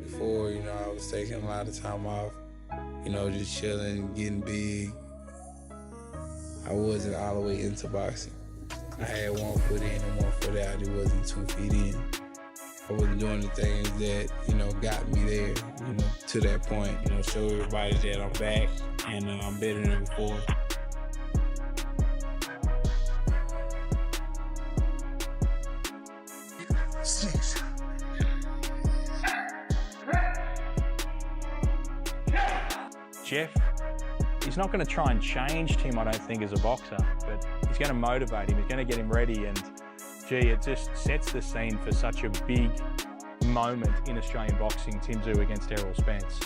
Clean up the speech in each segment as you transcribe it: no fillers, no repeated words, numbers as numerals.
Before, I was taking a lot of time off, just chilling, getting big. I wasn't all the way into boxing. I had one foot in and one foot out. It wasn't 2 feet in. I wasn't doing the things that, got me there, to that point. Show everybody that I'm back and I'm better than before. Jeff, he's not going to try and change Tim, I don't think, as a boxer, but he's going to motivate him, he's going to get him ready, and gee, it just sets the scene for such a big moment in Australian boxing, Tim Tszyu against Errol Spence.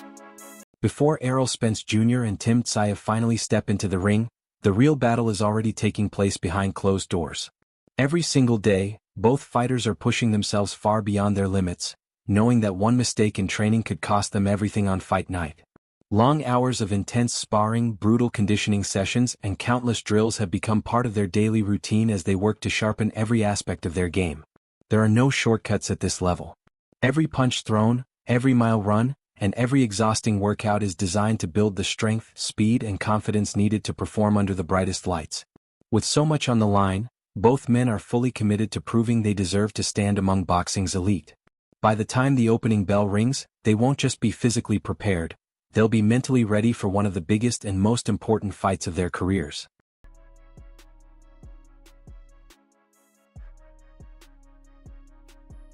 Before Errol Spence Jr. and Tim Tszyu finally step into the ring, the real battle is already taking place behind closed doors. Every single day, both fighters are pushing themselves far beyond their limits, knowing that one mistake in training could cost them everything on fight night. Long hours of intense sparring, brutal conditioning sessions, and countless drills have become part of their daily routine as they work to sharpen every aspect of their game. There are no shortcuts at this level. Every punch thrown, every mile run, and every exhausting workout is designed to build the strength, speed, and confidence needed to perform under the brightest lights. With so much on the line, both men are fully committed to proving they deserve to stand among boxing's elite. By the time the opening bell rings, they won't just be physically prepared, they'll be mentally ready for one of the biggest and most important fights of their careers.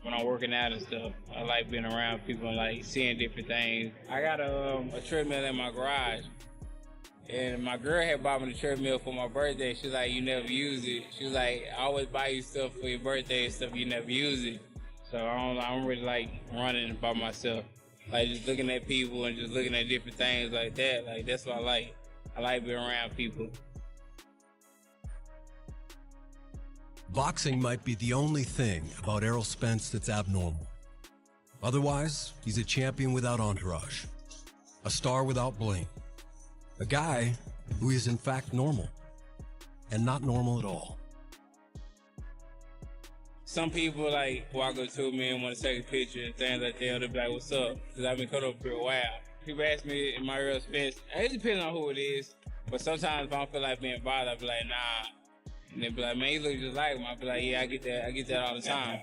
When I'm working out and stuff, I like being around people and like seeing different things. I got a treadmill in my garage, and my girl had bought me the treadmill for my birthday. She was like, "You never use it." She was like, "I always buy you stuff for your birthday and stuff, you never use it." So I don't really like running by myself. Like just looking at people and just looking at different things like that. Like that's what I like. I like being around people. Boxing might be the only thing about Errol Spence that's abnormal. Otherwise, he's a champion without entourage, a star without bling, a guy who is in fact normal, and not normal at all. Some people like walk up to me and want to take a picture and things like that. They'll be like, "What's up?" Because I've been cut up for a while. People ask me, "Am I Errol Spence?" It depends on who it is. But sometimes if I don't feel like being bothered, I'll be like, "Nah." And they'll be like, "Man, you look just like him." I'll be like, "Yeah, I get that all the time."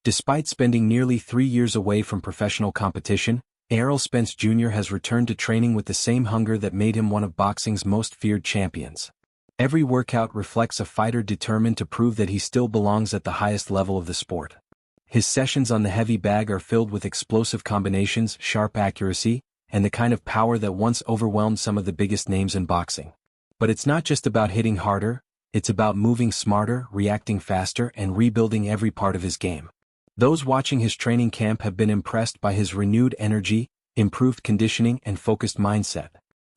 Despite spending nearly 3 years away from professional competition, Errol Spence Jr. has returned to training with the same hunger that made him one of boxing's most feared champions. Every workout reflects a fighter determined to prove that he still belongs at the highest level of the sport. His sessions on the heavy bag are filled with explosive combinations, sharp accuracy, and the kind of power that once overwhelmed some of the biggest names in boxing. But it's not just about hitting harder, it's about moving smarter, reacting faster, and rebuilding every part of his game. Those watching his training camp have been impressed by his renewed energy, improved conditioning, and focused mindset.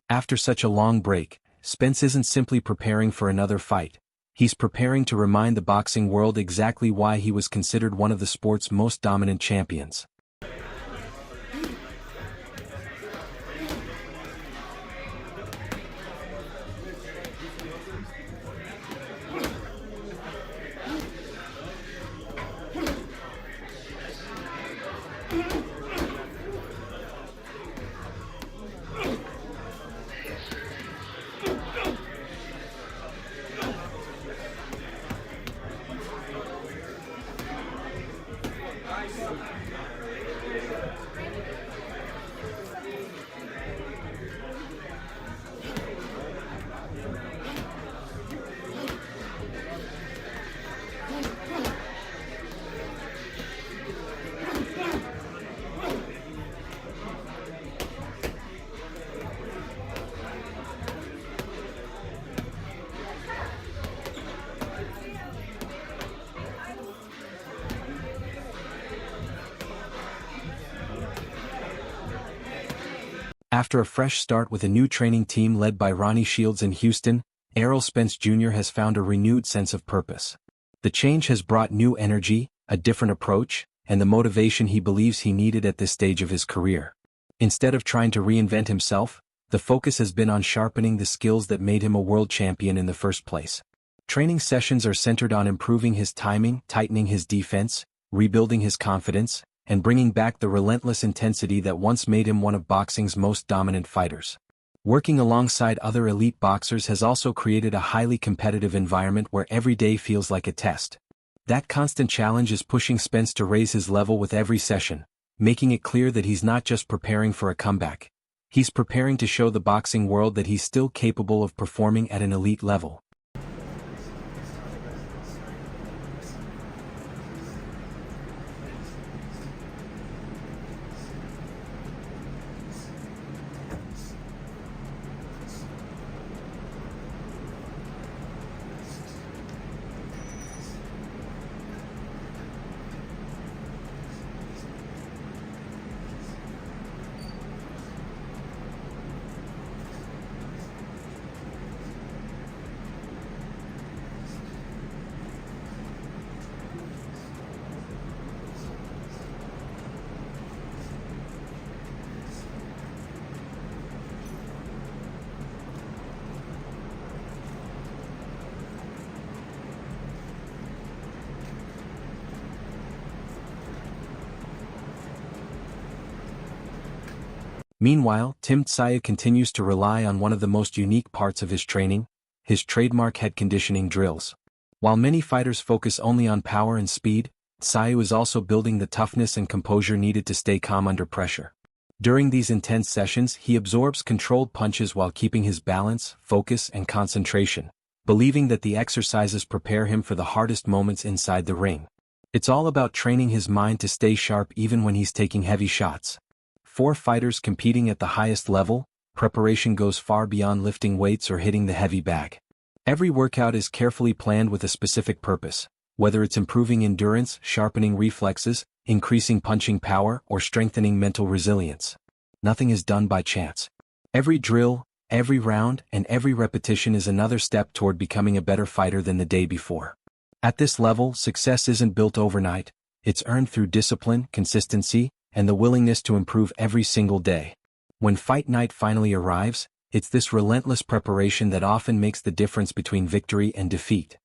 After such a long break, Spence isn't simply preparing for another fight. He's preparing to remind the boxing world exactly why he was considered one of the sport's most dominant champions. After a fresh start with a new training team led by Ronnie Shields in Houston, Errol Spence Jr. has found a renewed sense of purpose. The change has brought new energy, a different approach, and the motivation he believes he needed at this stage of his career. Instead of trying to reinvent himself, the focus has been on sharpening the skills that made him a world champion in the first place. Training sessions are centered on improving his timing, tightening his defense, rebuilding his confidence, and bringing back the relentless intensity that once made him one of boxing's most dominant fighters. Working alongside other elite boxers has also created a highly competitive environment where every day feels like a test. That constant challenge is pushing Spence to raise his level with every session, making it clear that he's not just preparing for a comeback. He's preparing to show the boxing world that he's still capable of performing at an elite level. Meanwhile, Tim Tszyu continues to rely on one of the most unique parts of his training, his trademark head conditioning drills. While many fighters focus only on power and speed, Tszyu is also building the toughness and composure needed to stay calm under pressure. During these intense sessions, he absorbs controlled punches while keeping his balance, focus, and concentration, believing that the exercises prepare him for the hardest moments inside the ring. It's all about training his mind to stay sharp even when he's taking heavy shots. For fighters competing at the highest level, preparation goes far beyond lifting weights or hitting the heavy bag. Every workout is carefully planned with a specific purpose, whether it's improving endurance, sharpening reflexes, increasing punching power, or strengthening mental resilience. Nothing is done by chance. Every drill, every round, and every repetition is another step toward becoming a better fighter than the day before. At this level, success isn't built overnight, it's earned through discipline, consistency, and the willingness to improve every single day. When fight night finally arrives, it's this relentless preparation that often makes the difference between victory and defeat.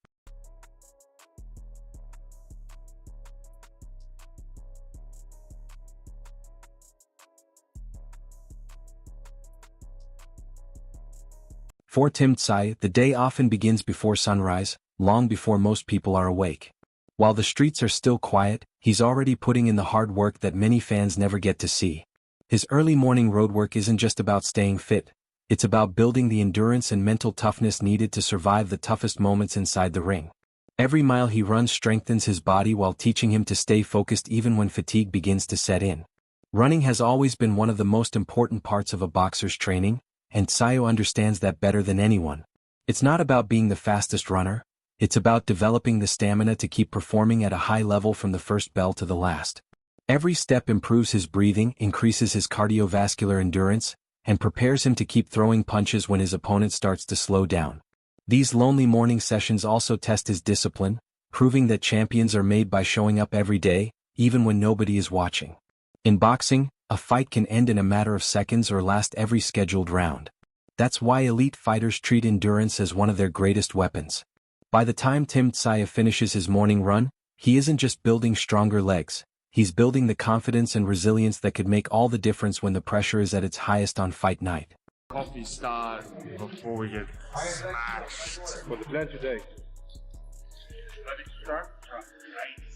For Tim Tszyu, the day often begins before sunrise, long before most people are awake. While the streets are still quiet, he's already putting in the hard work that many fans never get to see. His early morning roadwork isn't just about staying fit, it's about building the endurance and mental toughness needed to survive the toughest moments inside the ring. Every mile he runs strengthens his body while teaching him to stay focused even when fatigue begins to set in. Running has always been one of the most important parts of a boxer's training, and Tszyu understands that better than anyone. It's not about being the fastest runner, it's about developing the stamina to keep performing at a high level from the first bell to the last. Every step improves his breathing, increases his cardiovascular endurance, and prepares him to keep throwing punches when his opponent starts to slow down. These lonely morning sessions also test his discipline, proving that champions are made by showing up every day, even when nobody is watching. In boxing, a fight can end in a matter of seconds or last every scheduled round. That's why elite fighters treat endurance as one of their greatest weapons. By the time Tim Tszyu finishes his morning run, he isn't just building stronger legs, he's building the confidence and resilience that could make all the difference when the pressure is at its highest on fight night. Coffee start before we get smashed. For the plan today. Ready to start? Right.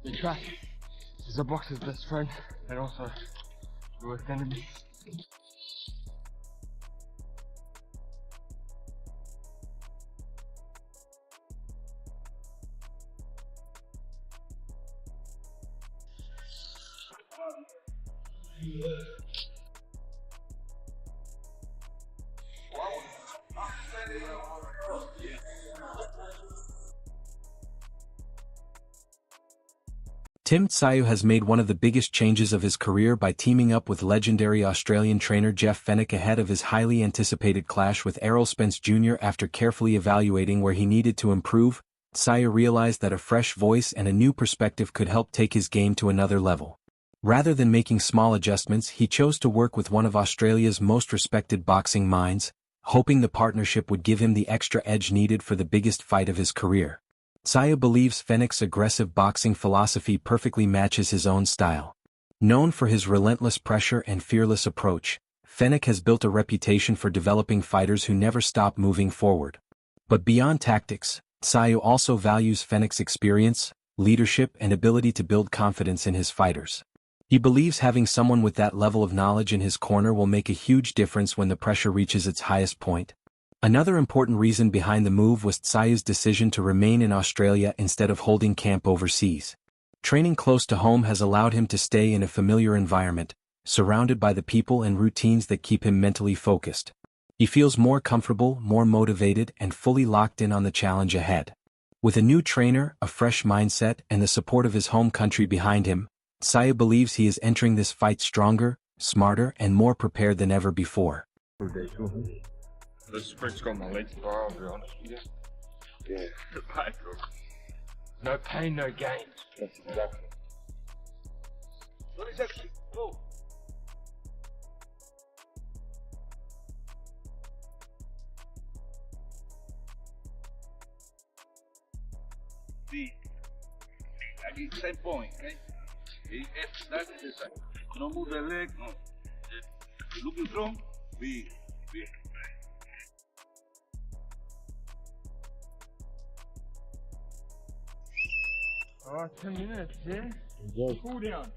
The track is a boxer's best friend and also the worst enemy. Tim Tszyu has made one of the biggest changes of his career by teaming up with legendary Australian trainer Jeff Fenech ahead of his highly anticipated clash with Errol Spence Jr. After carefully evaluating where he needed to improve, Tszyu realized that a fresh voice and a new perspective could help take his game to another level. Rather than making small adjustments, he chose to work with one of Australia's most respected boxing minds, hoping the partnership would give him the extra edge needed for the biggest fight of his career. Tszyu believes Fenech's aggressive boxing philosophy perfectly matches his own style. Known for his relentless pressure and fearless approach, Fenech has built a reputation for developing fighters who never stop moving forward. But beyond tactics, Tszyu also values Fenech's experience, leadership and ability to build confidence in his fighters. He believes having someone with that level of knowledge in his corner will make a huge difference when the pressure reaches its highest point. Another important reason behind the move was Tszyu's decision to remain in Australia instead of holding camp overseas. Training close to home has allowed him to stay in a familiar environment, surrounded by the people and routines that keep him mentally focused. He feels more comfortable, more motivated, and fully locked in on the challenge ahead. With a new trainer, a fresh mindset, and the support of his home country behind him, Tszyu believes he is entering this fight stronger, smarter, and more prepared than ever before. The sprint's got my legs dry, I'll be honest with you. Yeah. The pain, no pain, no gain. That's exactly. What is that? Oh. See, I get same point, okay? That's the same. No move the leg, no. Looking strong, be. 10 minutes, yeah? Cool down.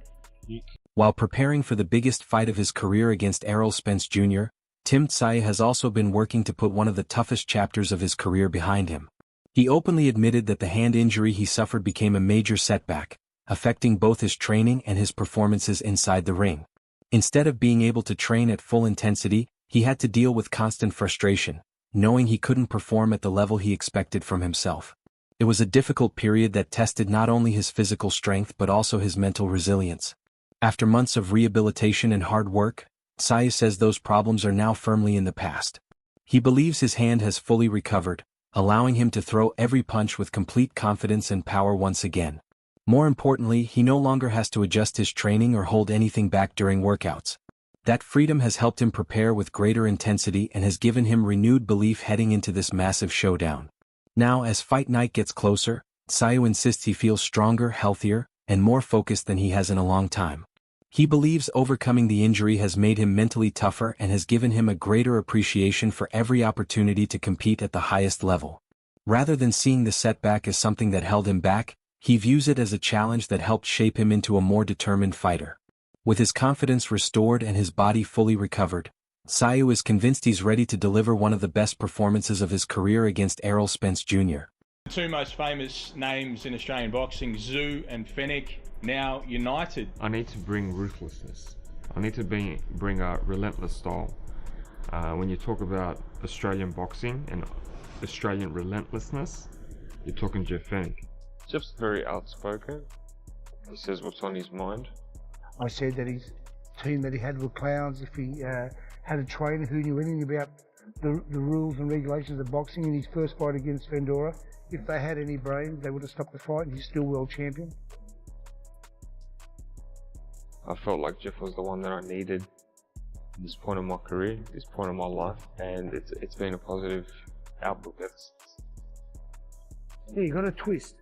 While preparing for the biggest fight of his career against Errol Spence Jr., Tim Tszyu has also been working to put one of the toughest chapters of his career behind him. He openly admitted that the hand injury he suffered became a major setback, affecting both his training and his performances inside the ring. Instead of being able to train at full intensity, he had to deal with constant frustration, knowing he couldn't perform at the level he expected from himself. It was a difficult period that tested not only his physical strength but also his mental resilience. After months of rehabilitation and hard work, Tszyu says those problems are now firmly in the past. He believes his hand has fully recovered, allowing him to throw every punch with complete confidence and power once again. More importantly, he no longer has to adjust his training or hold anything back during workouts. That freedom has helped him prepare with greater intensity and has given him renewed belief heading into this massive showdown. Now, as fight night gets closer, Tszyu insists he feels stronger, healthier, and more focused than he has in a long time. He believes overcoming the injury has made him mentally tougher and has given him a greater appreciation for every opportunity to compete at the highest level. Rather than seeing the setback as something that held him back, he views it as a challenge that helped shape him into a more determined fighter. With his confidence restored and his body fully recovered, Tszyu is convinced he's ready to deliver one of the best performances of his career against Errol Spence Jr. The two most famous names in Australian boxing, Tszyu and Fenech, now united. I need to bring ruthlessness. I need to bring a relentless style. When you talk about Australian boxing and Australian relentlessness, you're talking Jeff Fenech. Jeff's very outspoken. He says what's on his mind. I said that his team that he had were clowns. If he had a trainer who knew anything about the rules and regulations of boxing in his first fight against Vendora, if they had any brains, they would have stopped the fight, and he's still world champion. I felt like Jeff was the one that I needed at this point in my career, this point in my life, and it's been a positive outlook ever since. Yeah, you got a twist.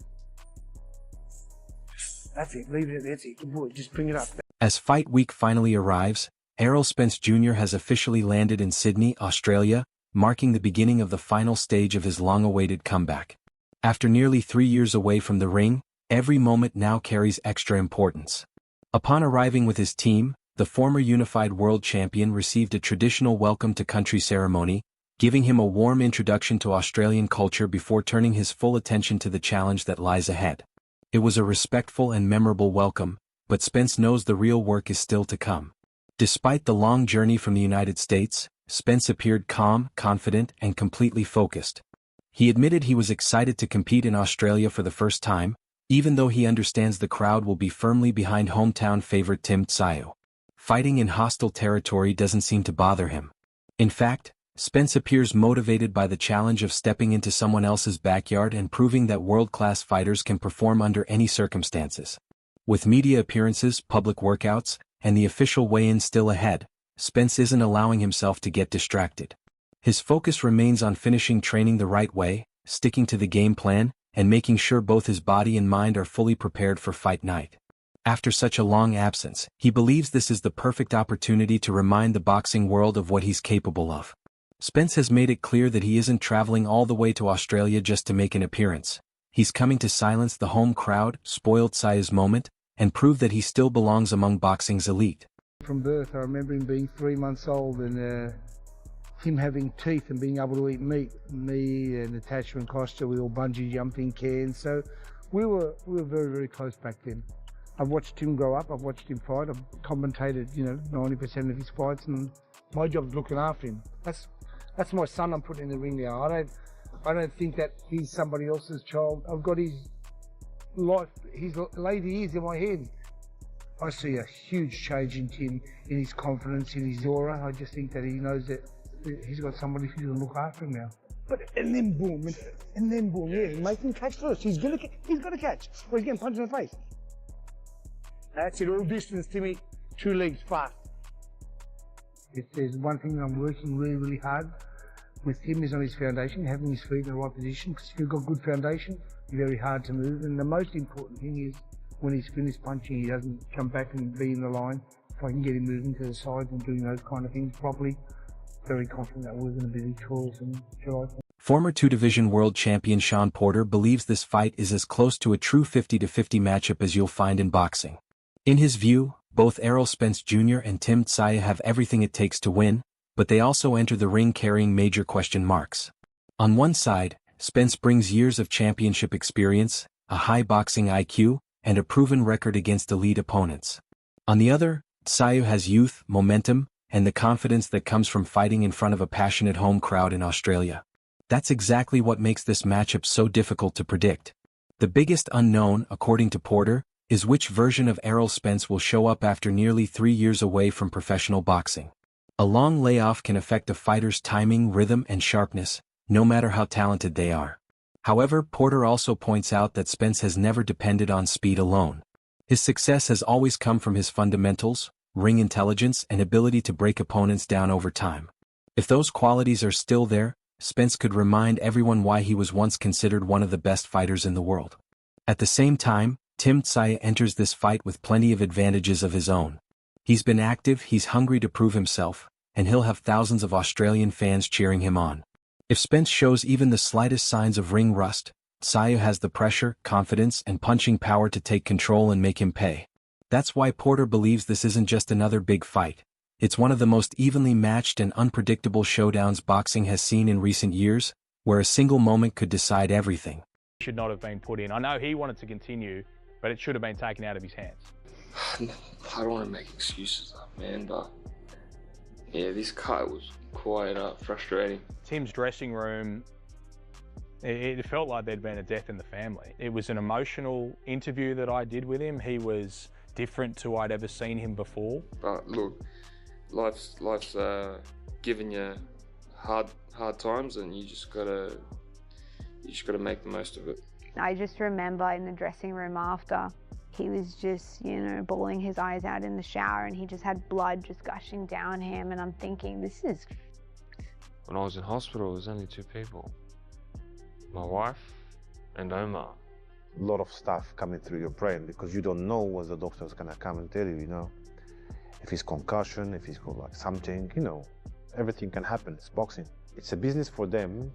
That's it, leave it at that. That's it. Good boy, just bring it up. As fight week finally arrives, Errol Spence Jr. has officially landed in Sydney, Australia, marking the beginning of the final stage of his long-awaited comeback. After nearly 3 years away from the ring, every moment now carries extra importance. Upon arriving with his team, the former unified world champion received a traditional welcome to country ceremony, giving him a warm introduction to Australian culture before turning his full attention to the challenge that lies ahead. It was a respectful and memorable welcome, but Spence knows the real work is still to come. Despite the long journey from the United States, Spence appeared calm, confident, and completely focused. He admitted he was excited to compete in Australia for the first time, even though he understands the crowd will be firmly behind hometown favorite Tim Tszyu. Fighting in hostile territory doesn't seem to bother him. In fact, Spence appears motivated by the challenge of stepping into someone else's backyard and proving that world-class fighters can perform under any circumstances. With media appearances, public workouts, and the official weigh-in still ahead, Spence isn't allowing himself to get distracted. His focus remains on finishing training the right way, sticking to the game plan, and making sure both his body and mind are fully prepared for fight night. After such a long absence, he believes this is the perfect opportunity to remind the boxing world of what he's capable of. Spence has made it clear that he isn't traveling all the way to Australia just to make an appearance. He's coming to silence the home crowd, spoil Tszyu's moment, and prove that he still belongs among boxing's elite. From birth, I remember him being 3 months old and him having teeth and being able to eat meat. Me and Natasha and Costa, we all bungee jumping cans, so we were very, very close back then. I've watched him grow up, I've watched him fight, I've commentated, 90% of his fights, and my job's looking after him. That's my son I'm putting in the ring now. I don't think that he's somebody else's child. I've got his life, his later years in my head. I see a huge change in Tim, in his confidence, in his aura. I just think that he knows that he's got somebody who's going to look after him now. And then boom, yeah, make him catch first. He's got to catch, or he's getting punched in the face. That's it, all distance, Timmy. 2 legs, fast. If there's one thing I'm working really, really hard with him is on his foundation, having his feet in the right position, because if you've got good foundation, you're very hard to move. And the most important thing is when he's finished punching, he doesn't jump back and be in the line. If I can get him moving to the side and doing those kind of things properly, very confident that we're going to be victorious in July. Former 2-division world champion Shawn Porter believes this fight is as close to a true 50-50 matchup as you'll find in boxing. In his view, both Errol Spence Jr. and Tim Tszyu have everything it takes to win, but they also enter the ring carrying major question marks. On one side, Spence brings years of championship experience, a high boxing IQ, and a proven record against elite opponents. On the other, Tszyu has youth, momentum, and the confidence that comes from fighting in front of a passionate home crowd in Australia. That's exactly what makes this matchup so difficult to predict. The biggest unknown, according to Porter, is which version of Errol Spence will show up after nearly 3 years away from professional boxing. A long layoff can affect a fighter's timing, rhythm, and sharpness, no matter how talented they are. However, Porter also points out that Spence has never depended on speed alone. His success has always come from his fundamentals, ring intelligence, and ability to break opponents down over time. If those qualities are still there, Spence could remind everyone why he was once considered one of the best fighters in the world. At the same time, Tim Tszyu enters this fight with plenty of advantages of his own. He's been active, he's hungry to prove himself, and he'll have thousands of Australian fans cheering him on. If Spence shows even the slightest signs of ring rust, Tszyu has the pressure, confidence, and punching power to take control and make him pay. That's why Porter believes this isn't just another big fight. It's one of the most evenly matched and unpredictable showdowns boxing has seen in recent years, where a single moment could decide everything. Should not have been put in. I know he wanted to continue, but it should have been taken out of his hands. I don't want to make excuses up, man, but yeah, this cut was quite frustrating. Tim's dressing room, it felt like there'd been a death in the family. It was an emotional interview that I did with him. He was different to I'd ever seen him before. But look, life's giving you hard times, and you just gotta make the most of it. I just remember in the dressing room after, he was just, bawling his eyes out in the shower, and he just had blood just gushing down him, and I'm thinking, this is... When I was in hospital, there was only 2 people. My wife and Omar. A lot of stuff coming through your brain because you don't know what the doctor's gonna come and tell you, If it's concussion, if it's got like something, everything can happen. It's boxing. It's a business for them,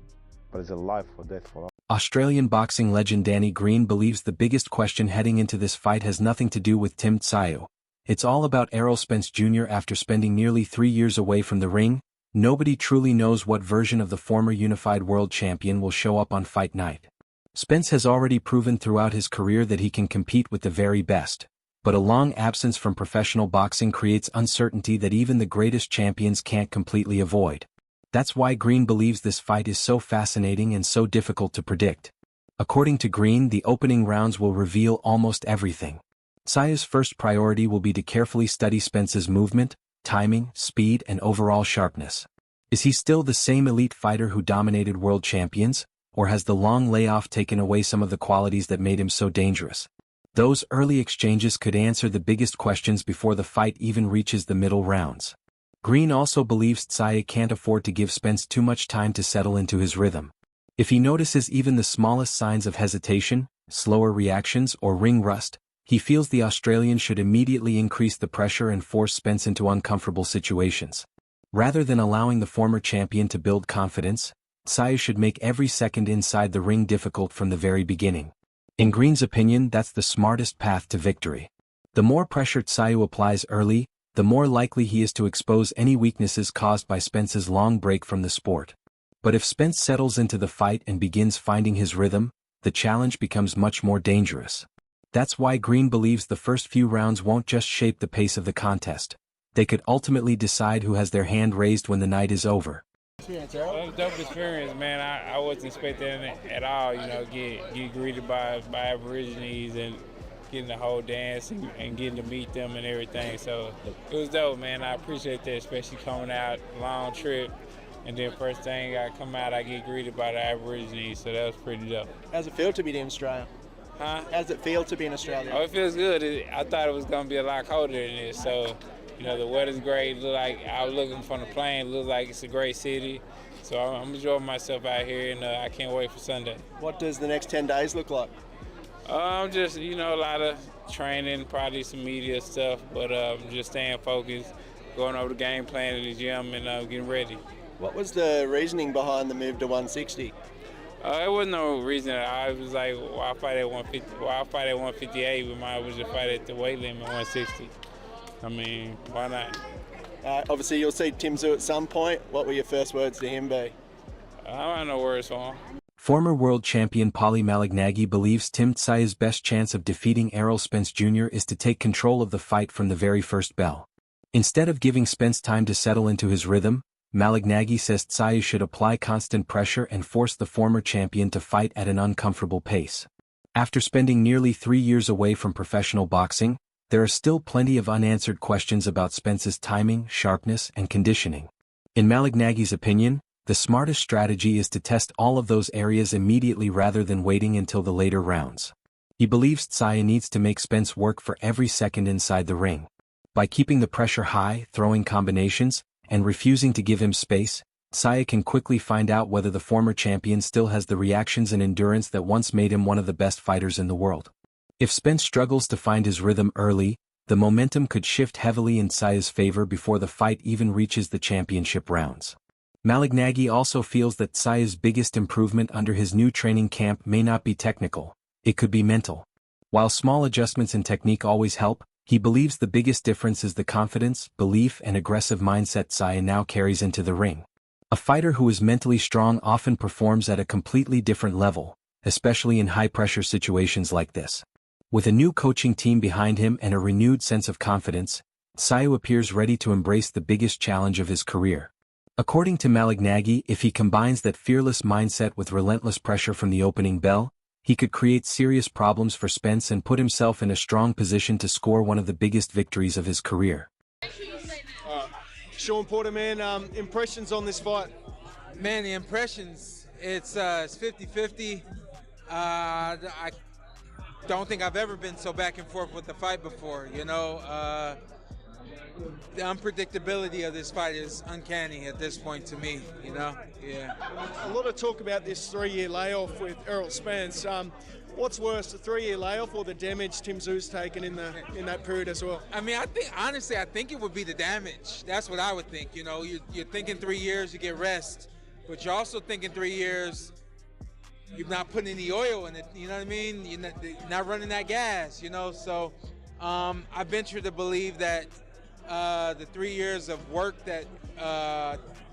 but it's a life or death for us. Australian boxing legend Danny Green believes the biggest question heading into this fight has nothing to do with Tim Tszyu. It's all about Errol Spence Jr. After spending nearly 3 years away from the ring, nobody truly knows what version of the former unified world champion will show up on fight night. Spence has already proven throughout his career that he can compete with the very best, but a long absence from professional boxing creates uncertainty that even the greatest champions can't completely avoid. That's why Green believes this fight is so fascinating and so difficult to predict. According to Green, the opening rounds will reveal almost everything. Tszyu's first priority will be to carefully study Spence's movement, timing, speed, and overall sharpness. Is he still the same elite fighter who dominated world champions, or has the long layoff taken away some of the qualities that made him so dangerous? Those early exchanges could answer the biggest questions before the fight even reaches the middle rounds. Green also believes Tszyu can't afford to give Spence too much time to settle into his rhythm. If he notices even the smallest signs of hesitation, slower reactions, or ring rust, he feels the Australian should immediately increase the pressure and force Spence into uncomfortable situations. Rather than allowing the former champion to build confidence, Tszyu should make every second inside the ring difficult from the very beginning. In Green's opinion, that's the smartest path to victory. The more pressure Tszyu applies early, the more likely he is to expose any weaknesses caused by Spence's long break from the sport. But if Spence settles into the fight and begins finding his rhythm, the challenge becomes much more dangerous. That's why Green believes the first few rounds won't just shape the pace of the contest. They could ultimately decide who has their hand raised when the night is over. Well, it was a dope experience, man. I wasn't expecting it at all, get greeted by Aborigines and getting the whole dance and getting to meet them and everything. So it was dope, man. I appreciate that, especially coming out, long trip. And then first thing I come out, I get greeted by the Aborigines, so that was pretty dope. How's it feel to be in Australia? Huh? How does it feel to be in Australia? Oh, it feels good. I thought it was going to be a lot colder than this, so the weather's great. Look like I was looking from the plane. Looks like it's a great city. So I'm enjoying myself out here, and I can't wait for Sunday. What does the next 10 days look like? Just, a lot of training, probably some media stuff, but just staying focused, going over the game plan in the gym, and getting ready. What was the reasoning behind the move to 160? It wasn't no reason. I was like, why fight at 150? Why fight at 158? We might as well just fight at the weight limit 160. I mean, why not? Obviously, you'll see Tim Tszyu at some point. What will your first words to him be? I don't have no words for him. Former world champion Paulie Malignaggi believes Tim Tszyu's best chance of defeating Errol Spence Jr. is to take control of the fight from the very first bell. Instead of giving Spence time to settle into his rhythm, Malignaggi says Tszyu should apply constant pressure and force the former champion to fight at an uncomfortable pace. After spending nearly 3 years away from professional boxing, there are still plenty of unanswered questions about Spence's timing, sharpness, and conditioning. In Malignaggi's opinion, the smartest strategy is to test all of those areas immediately rather than waiting until the later rounds. He believes Tszyu needs to make Spence work for every second inside the ring. By keeping the pressure high, throwing combinations, and refusing to give him space, Tszyu can quickly find out whether the former champion still has the reactions and endurance that once made him one of the best fighters in the world. If Spence struggles to find his rhythm early, the momentum could shift heavily in Tszyu's favor before the fight even reaches the championship rounds. Malignaggi also feels that Tszyu's biggest improvement under his new training camp may not be technical, it could be mental. While small adjustments in technique always help, he believes the biggest difference is the confidence, belief, and aggressive mindset Tszyu now carries into the ring. A fighter who is mentally strong often performs at a completely different level, especially in high-pressure situations like this. With a new coaching team behind him and a renewed sense of confidence, Tszyu appears ready to embrace the biggest challenge of his career. According to Malignaggi, if he combines that fearless mindset with relentless pressure from the opening bell, he could create serious problems for Spence and put himself in a strong position to score one of the biggest victories of his career. Sean Porter, man, impressions on this fight? Man, the impressions, it's 50-50. I don't think I've ever been so back and forth with the fight before, the unpredictability of this fight is uncanny at this point to me, yeah. A lot of talk about this 3-year layoff with Errol Spence. What's worse, the 3-year layoff or the damage Tim Tszyu's taken in that period as well? I mean, I think it would be the damage. That's what I would think, You're thinking 3 years, you get rest, but you're also thinking 3 years, you're not putting any oil in it, you know what I mean? You're not running that gas, So I venture to believe that the 3 years of work that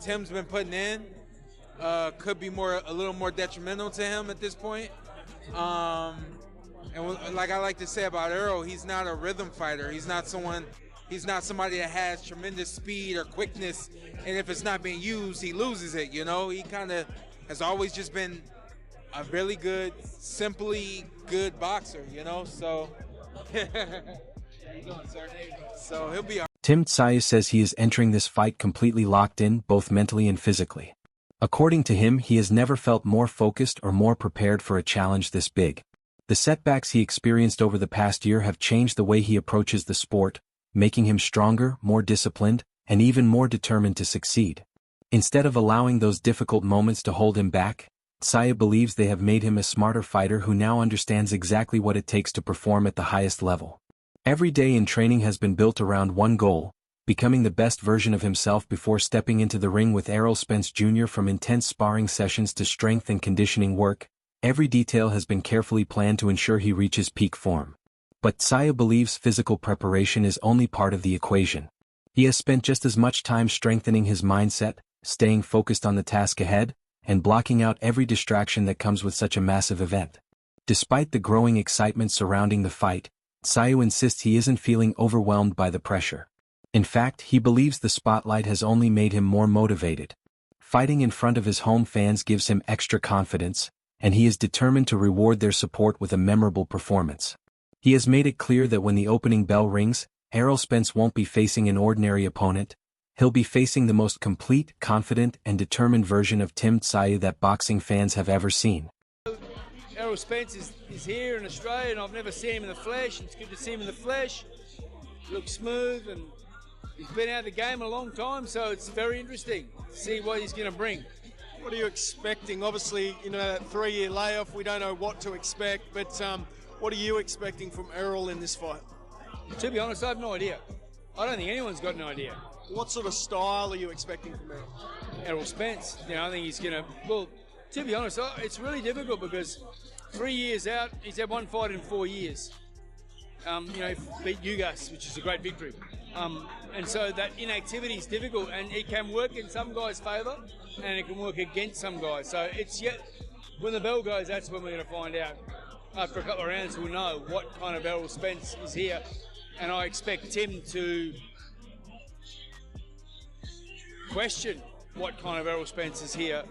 Tim's been putting in could be a little more detrimental to him at this point. And like I like to say about Errol, he's not a rhythm fighter. He's not somebody that has tremendous speed or quickness, and if it's not being used, he loses it, He kind of has always just been a really good, simply good boxer, you know, so. How you doing, sir? So he'll be all right. Tim Tszyu says he is entering this fight completely locked in, both mentally and physically. According to him, he has never felt more focused or more prepared for a challenge this big. The setbacks he experienced over the past year have changed the way he approaches the sport, making him stronger, more disciplined, and even more determined to succeed. Instead of allowing those difficult moments to hold him back, Tszyu believes they have made him a smarter fighter who now understands exactly what it takes to perform at the highest level. Every day in training has been built around one goal: becoming the best version of himself before stepping into the ring with Errol Spence Jr. From intense sparring sessions to strength and conditioning work, every detail has been carefully planned to ensure he reaches peak form. But Tszyu believes physical preparation is only part of the equation. He has spent just as much time strengthening his mindset, staying focused on the task ahead, and blocking out every distraction that comes with such a massive event. Despite the growing excitement surrounding the fight, Tszyu insists he isn't feeling overwhelmed by the pressure. In fact, he believes the spotlight has only made him more motivated. Fighting in front of his home fans gives him extra confidence, and he is determined to reward their support with a memorable performance. He has made it clear that when the opening bell rings, Errol Spence won't be facing an ordinary opponent. He'll be facing the most complete, confident, and determined version of Tim Tszyu that boxing fans have ever seen. Errol Spence is here in Australia, and I've never seen him in the flesh. It's good to see him in the flesh. He looks smooth, and he's been out of the game a long time, so it's very interesting to see what he's going to bring. What are you expecting? Obviously, you know, that 3-year layoff, we don't know what to expect, but what are you expecting from Errol in this fight? To be honest, I have no idea. I don't think anyone's got an idea. What sort of style are you expecting from Errol? Errol Spence, you know, I think he's going to, well, to be honest, it's really difficult because 3 years out, he's had one fight in 4 years. You know, beat Ugas, which is a great victory. And so that inactivity is difficult, and it can work in some guys' favour, and it can work against some guys. So it's yet, when the bell goes, that's when we're going to find out. After a couple of rounds, we'll know what kind of Errol Spence is here, and I expect Tim to question what kind of Errol Spence is here.